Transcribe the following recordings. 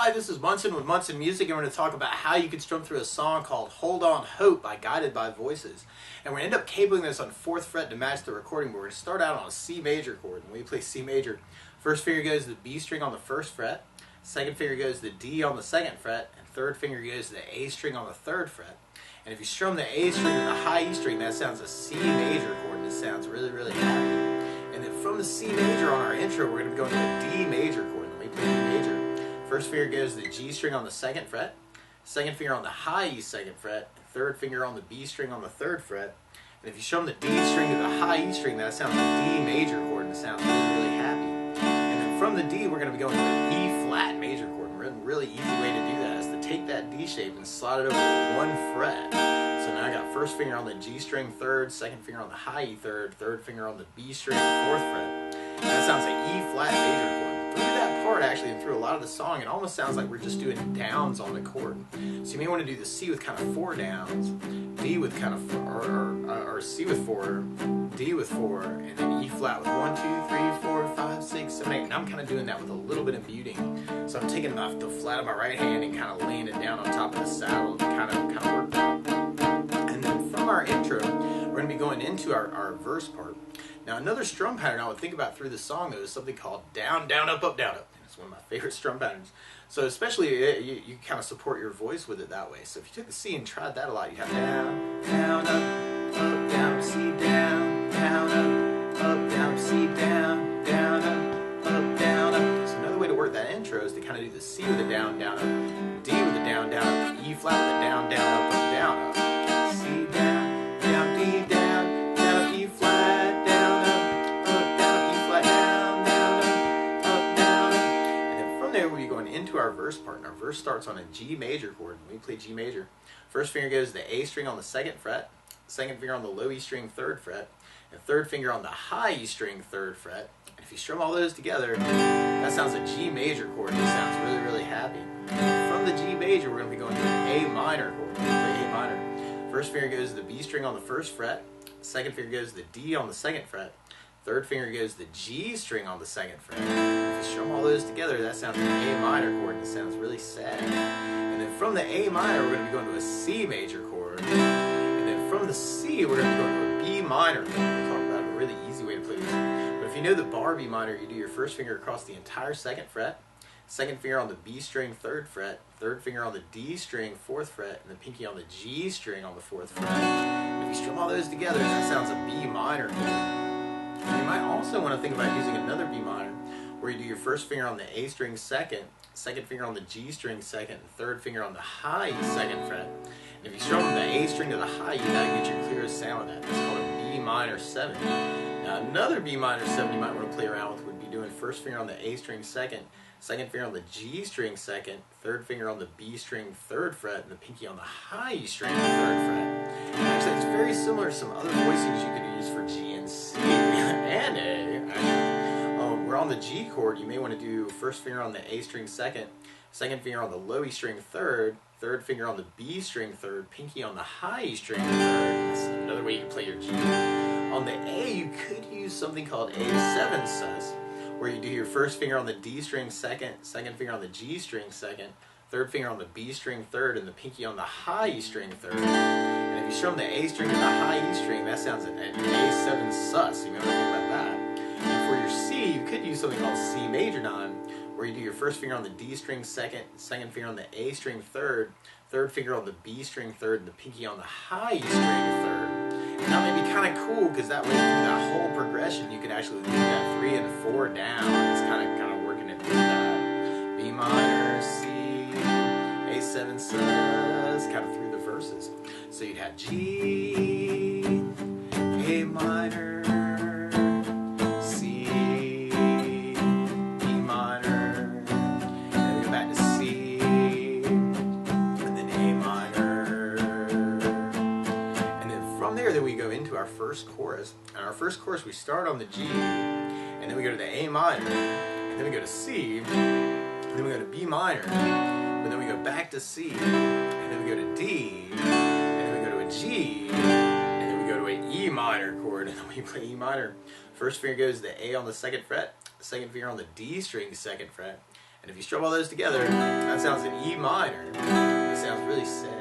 Hi, this is Munson with Munson Music, and we're going to talk about how you can strum through a song called Hold On Hope by Guided by Voices. And we're going to end up cabling this on 4th fret to match the recording, but we're going to start out on a C major chord. And when you play C major, first finger goes to the B string on the 1st fret, second finger goes to the D on the 2nd fret, and third finger goes to the A string on the 3rd fret. And if you strum the A string or the high E string, that sounds a C major chord, and it sounds really, really happy. And then from the C major on our intro, we're going to be going to a D major chord. And when we play D major, first finger goes to the G string on the 2nd fret, second finger on the high E 2nd fret, third finger on the B string on the 3rd fret. And if you strum the D string to the high E string, that sounds like a D major chord, and it sounds really, really happy. And then from the D, we're going to be going to an E flat major chord. And a really easy way to do that is to take that D shape and slide it over one fret. So now I got first finger on the G string 3rd, second finger on the high E 3rd, third finger on the B string 4th fret. And that sounds like E flat major chord. Through that part, actually, and through a lot of the song, it almost sounds like we're just doing downs on the chord. So you may want to do the C with kind of 4 downs, D with kind of 4, or C with 4, D with 4, and then E flat with 1, 2, 3, 4, 5, 6, 7, 8. And I'm kind of doing that with a little bit of muting. So I'm taking the flat of my right hand and kind of laying it down on top of the saddle to kind of work that. And then from our intro, we're going to be going into our verse part. Now, another strum pattern I would think about through the song, though, is something called down, down, up, down, up. And it's one of my favorite strum patterns. So especially, you kind of support your voice with it that way. So if you took the C and tried that a lot, you have down, down, up, down, C, down, up, down, C, down, up, down, up. So another way to work that intro is to kind of do the C with a down, down, up, D with a down, down, up, E flat with a down, down, up, down, up. C, down, down, D, down, down, up, E flat. Into our verse part, and our verse starts on a G major chord. When we play G major, first finger goes to the A string on the 2nd fret, second finger on the low E string 3rd fret, and third finger on the high E string 3rd fret. And if you strum all those together, that sounds a G major chord, and it sounds really, really happy. From the G major, we're going to be going to an A minor chord. Play A minor. First finger goes to the B string on the 1st fret, second finger goes to the D on the 2nd fret, third finger goes to the G string on the 2nd fret. If you strum all those together, that sounds like an A minor chord, and it sounds really sad. And then from the A minor, we're going to be going to a C major chord. And then from the C, we're going to be going to a B minor chord. We'll talk about a really easy way to play this. But if you know the bar B minor, you do your first finger across the entire 2nd fret, second finger on the B string 3rd fret, third finger on the D string 4th fret, and the pinky on the G string on the 4th fret. And if you strum all those together, that sounds a B minor chord. You might also want to think about using another B minor, where you do your first finger on the A string 2nd, second finger on the G string 2nd, and third finger on the high 2nd fret. And if you strum the A string to the high E, that gets your clearest sound with that. That's called a B minor 7. Now another B minor 7 you might want to play around with would be doing first finger on the A string 2nd, second finger on the G string 2nd, third finger on the B string 3rd fret, and the pinky on the high E string 3rd fret. And actually, it's very similar to some other voicings you could use for G and C and A. We're on the G chord. You may want to do first finger on the A string 2nd, second finger on the low E string 3rd, third finger on the B string 3rd, pinky on the high E string 3rd. That's another way you can play your G. On the A, you could use something called A7 sus, where you do your first finger on the D string 2nd, second finger on the G string 2nd, third finger on the B string 3rd, and the pinky on the high E string 3rd. And if you strum the A string to the high E string, that sounds an A7 sus. You may want to think about that. And for your C, you could use something called C major 9, where you do your first finger on the D string 2nd, second finger on the A string 3rd, third finger on the B string 3rd, and the pinky on the high E string 3rd. And that may be kind of cool, because that way through that whole progression, you could actually leave that 3 and 4 down. It's kind of working it through that. B minor, C, A7 sus, kind of through the verses. So you'd have G, A minor, C, B minor, and then we go back to C, and then A minor, and then from there, then we go into our first chorus. And our first chorus, we start on the G, and then we go to the A minor, and then we go to C, and then we go to B minor, but then we go back to C, and then we go to D, and then we go to a G, and then we go to an E minor chord, and then we play E minor. First finger goes to the A on the 2nd fret, second finger on the D string 2nd fret, and And if you strum all those together, that sounds an E minor. It sounds really sad.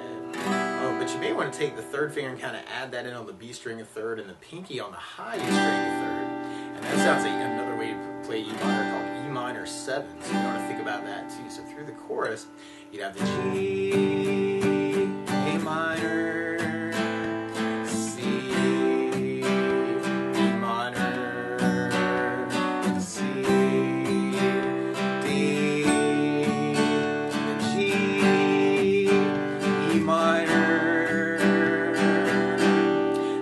But you may want to take the third finger and kind of add that in on the B string of third and the pinky on the high E string of third. And that sounds like another way to play E minor called E minor 7. So you want to think about that too. So through the chorus, you'd have the G, A minor, C, E minor, C, D, the G, E minor.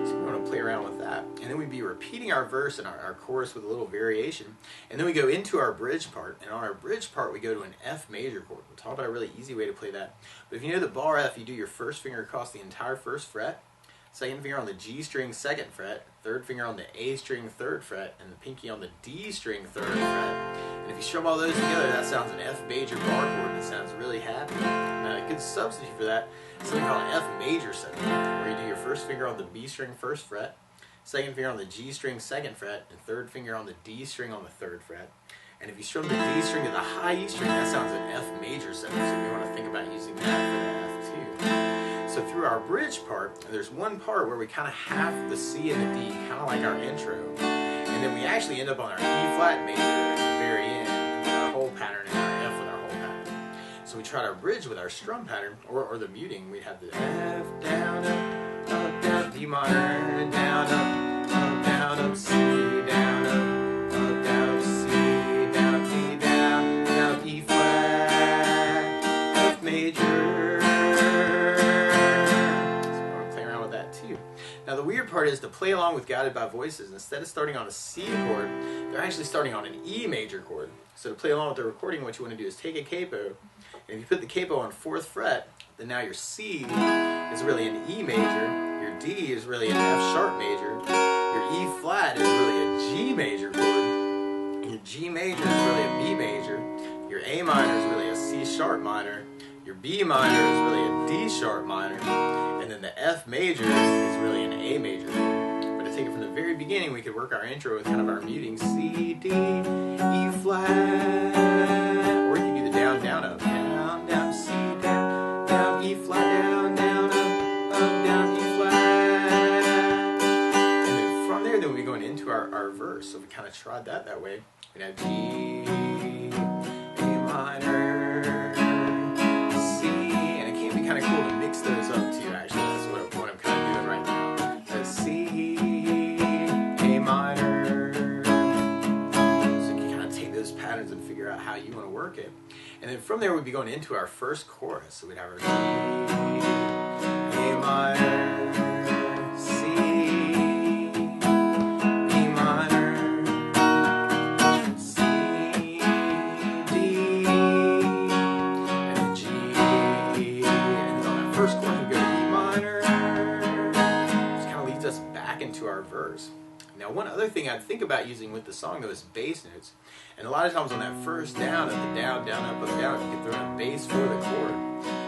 So we want to play around with that. And then we'd be repeating our verse and our chorus with a little variation. And then we go into our bridge part. And on our bridge part, we go to an F major chord. We'll talk about a really easy way to play that. But if you know the bar F, you do your first finger across the entire first fret, second finger on the G string second fret, third finger on the A string third fret, and the pinky on the D string third fret. And if you strum all those together, that sounds an F major bar chord, and it sounds really happy. Now, a good substitute for that is something called an F major 7, where you do your first finger on the B string first fret, second finger on the G string second fret, and third finger on the D string on the third fret. And if you strum the D string to the high E string, that sounds an F major 7, so you want to think about using that for the F too. So through our bridge part, there's one part where we kind of half the C and the D, kind of like our intro. And then we actually end up on our E flat major at the very end, with our whole pattern and our F with our whole pattern. So we tried our bridge with our strum pattern, or the muting. We'd have the F, down, up, down, D minor, down, up, C, down, up, down, C, down, D, down, E flat, F major. So we want to play around with that too. Now the weird part is to play along with Guided by Voices, instead of starting on a C chord, they're actually starting on an E major chord. So to play along with the recording, what you want to do is take a capo, and if you put the capo on 4th fret, then now your C is really an E major, your D is really an F sharp major, your E flat is really a G major chord, your G major is really a B major, your A minor is really a C sharp minor, your B minor is really a D sharp minor, and then the F major is really an A major. But to take it from the very beginning, we could work our intro with kind of our muting C, D, E flat, or you can do the down, down, up, down, down, C, down, down, E flat, down, down, up, down, E flat. And then from there, then we'll be going into our verse. So if we kind of tried that way, we'd have G, A minor, C, and it can be kind of cool to mix those up too, actually. That's what I'm kind of doing right now. That's C, A minor. So you can kind of take those patterns and figure out how you want to work it. And then from there, we'd be going into our first chorus. So we'd have our G, A minor, C, E minor, C, D, and then G. And then on that first chorus, we go to E minor, which kind of leads us back into our verse. Now, one other thing I'd think about using with the song, though, is bass notes. And a lot of times on that first down, at the down, down, up, down, you can throw in a bass for the chord.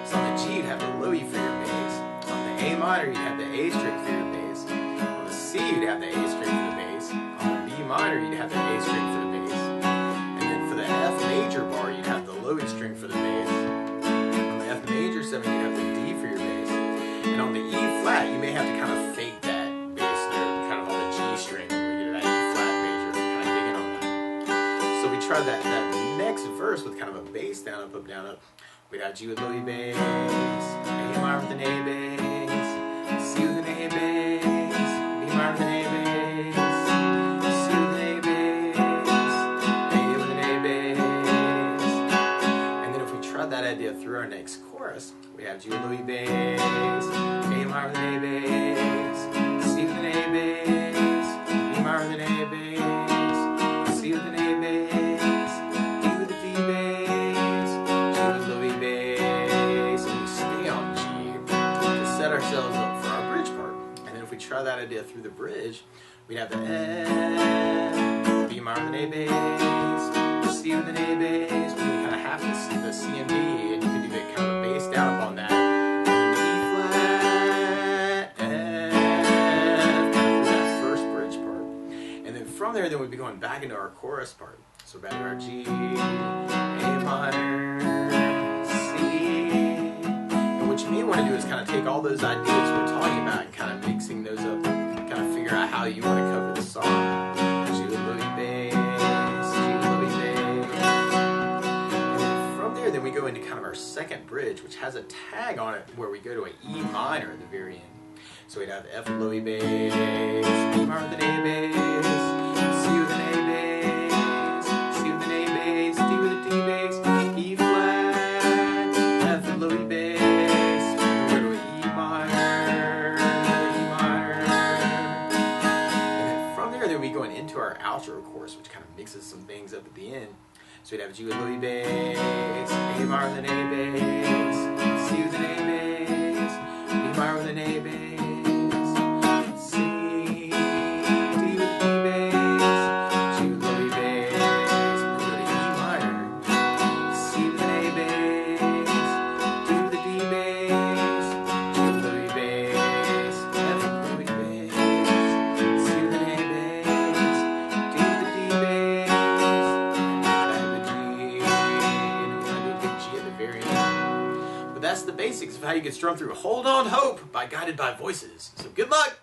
So on the G, you'd have the low E for your bass. On the A minor, you'd have the A string for your bass. On the C, you'd have the A string for the bass. On the B minor, you'd have the A string for the bass. And then for the F major bar, you'd have the low E string for the bass. On the F major 7, you'd have the D for your bass. And on the E flat, you may have to kind of fake that bass note, kind of on the G string. Try that next verse with kind of a bass down, up, down, up. We'd have G with low E bass, A minor with an A bass, C with an A bass, B minor with an A bass, C with an A bass, A with an A bass. And then if we try that idea through our next chorus, we have G with low E bass, A minor with an A bass, C with an A bass, B minor with an A bass, C with an A bass, ourselves up for our bridge part. And then if we try that idea through the bridge, we'd have the F, B minor with an A bass, C with an A bass, but we kind of have to see the C and D, and you can do that kind of a bass down up on that. And then E flat, F, kind of that first bridge part. And then from there, there, then we'd be going back into our chorus part. So back to our G, A minor, C. And what you may want to do is kind of take all those ideas we're talking about and kind of mixing those up, kind of figure out how you want to cover the song. G with Louis bass, G with Louis bass. And then from there, then we go into kind of our second bridge, which has a tag on it where we go to an E minor at the very end. So we'd have F with Louis bass, B minor with an A bass, C with an A bass, C with an A bass, D with a D bass, E flat, F with Louis bass, we go to an E minor, and then from there, then we go into our outro chorus, which kind of mixes some things up at the end. So we'd have G with Louis bass, A minor with an A bass, C with an A bass, B minor with an A bass. That's the basics of how you can strum through Hold On Hope by Guided by Voices. So good luck!